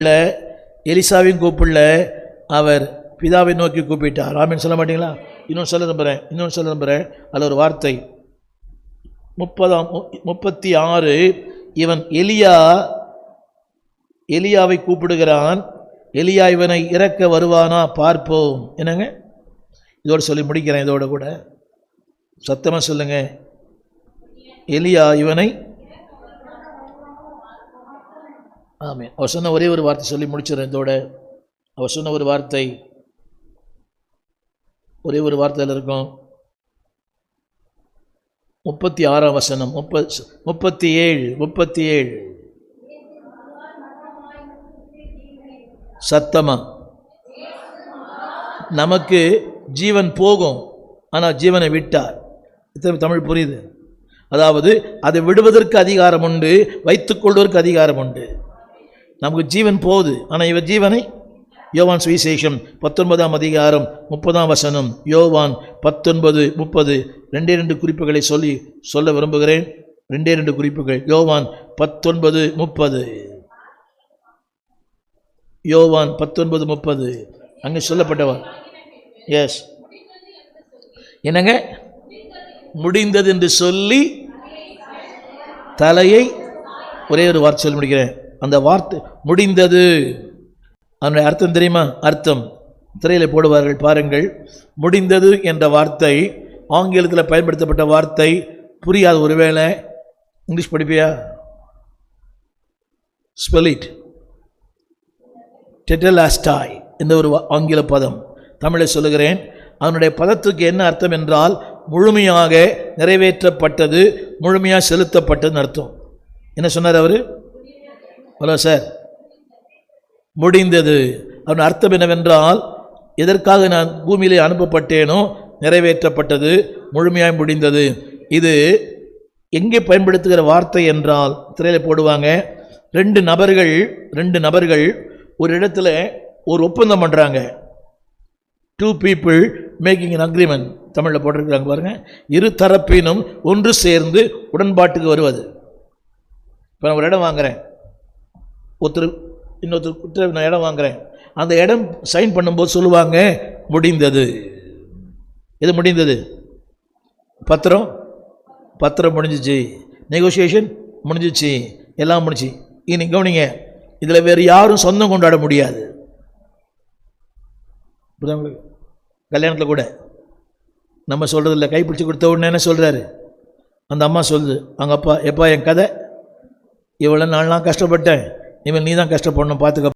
எலிசாவையும் கூப்பிடல, அவர் பிதாவை நோக்கி கூப்பிட்டார். ஆமீன் சொல்ல மாட்டீங்களா? இன்னொன்று சொல்ல நம்புகிறேன். அதில் ஒரு வார்த்தை 36, இவன் எலியாவை கூப்பிடுகிறான், எலியா இவனை இறக்க வருவானா பார்ப்போம். என்னங்க, இதோடு சொல்லி முடிக்கிறேன். இதோட கூட சத்தமாக சொல்லுங்க, எலியா இவனை. ஆமாம், அவர் சொன்ன ஒரே ஒரு வார்த்தை சொல்லி முடிச்சிடறேன். இதோட அவர் சொன்ன ஒரு வார்த்தை, ஒரே ஒரு வார்த்தையில் இருக்கும். 36ஆம் வசனம், 37 சத்தமா. நமக்கு ஜீவன் போகும், ஆனால் ஜீவனை விட்டார். தமிழ் புரியுது? அதாவது அதை விடுவதற்கு அதிகாரம் உண்டு, வைத்துக் கொள்வதற்கு அதிகாரம் உண்டு. நமக்கு ஜீவன் போகுது, ஆனால் இவர் ஜீவனை. யோவான் சுவிசேஷம் 19ஆம் அதிகாரம் 30ஆம் வசனம், யோவான் 19:30, 2 குறிப்புகளை சொல்ல விரும்புகிறேன். 2 குறிப்புகள். யோவான் 19:30, யோவான் 19:30 அங்கே சொல்லப்பட்டவர். எஸ், என்னங்க, முடிந்தது என்று சொல்லி தலையை, ஒரே ஒரு வார்த்தை சொல்லி முடிக்கிறேன். அந்த வார்த்தை முடிந்தது, அதனுடைய அர்த்தம் தெரியுமா? அர்த்தம் திரையில் போடுவார்கள் பாருங்கள். முடிந்தது என்ற வார்த்தை ஆங்கிலத்தில் பயன்படுத்தப்பட்ட வார்த்தை. புரியாது ஒருவேளை, இங்கிலீஷ் படிப்பியா? ஸ்பெலிட் டெட்டலாஸ்டாய் என்ற ஒரு ஆங்கில பதம். தமிழை சொல்லுகிறேன். அதனுடைய பதத்துக்கு என்ன அர்த்தம் என்றால், முழுமையாக நிறைவேற்றப்பட்டது, முழுமையாக செலுத்தப்பட்டதுன்னு அர்த்தம். என்ன சொன்னார் அவர்? ஹலோ சார், முடிந்தது. அதன் அர்த்தம் என்னவென்றால், எதற்காக நான் பூமியிலே அனுப்பப்பட்டேனோ நிறைவேற்றப்பட்டது, முழுமையாக முடிந்தது. இது எங்கே பயன்படுத்துகிற வார்த்தை என்றால், திரையில் போடுவாங்க. 2 நபர்கள் ஒரு இடத்துல ஒரு ஒப்பந்தம் பண்ணுறாங்க. 2 people மேக்கிங் an agreement. தமிழில் போட்டிருக்கிறாங்க பாருங்க. 2 தரப்பினும் ஒன்று சேர்ந்து உடன்பாட்டுக்கு வருவது. இப்போ நான் ஒரு இடம் வாங்குகிறேன், இன்னொருத்தர் நான் இடம் வாங்குகிறேன். அந்த இடம் சைன் பண்ணும்போது சொல்லுவாங்க முடிந்தது. எது முடிந்தது? பத்திரம் முடிஞ்சிச்சு, நெகோசியேஷன் முடிஞ்சிச்சு, எல்லாம் முடிச்சு. இனி கவனிங்க, இதில் வேறு யாரும் சொந்தம் கொண்டாட முடியாது. கல்யாணத்தில் கூட நம்ம சொல்கிறதில்ல, கைப்பிடிச்சி கொடுத்த உடனே என்ன சொல்கிறாரு அந்த அம்மா? சொல்லுது அவங்க அப்பா, எப்பா என் கதை, இவ்வளோ நாள்லாம் கஷ்டப்பட்டேன், இவன் நீ தான் கஷ்டப்படணும், பார்த்துக்க.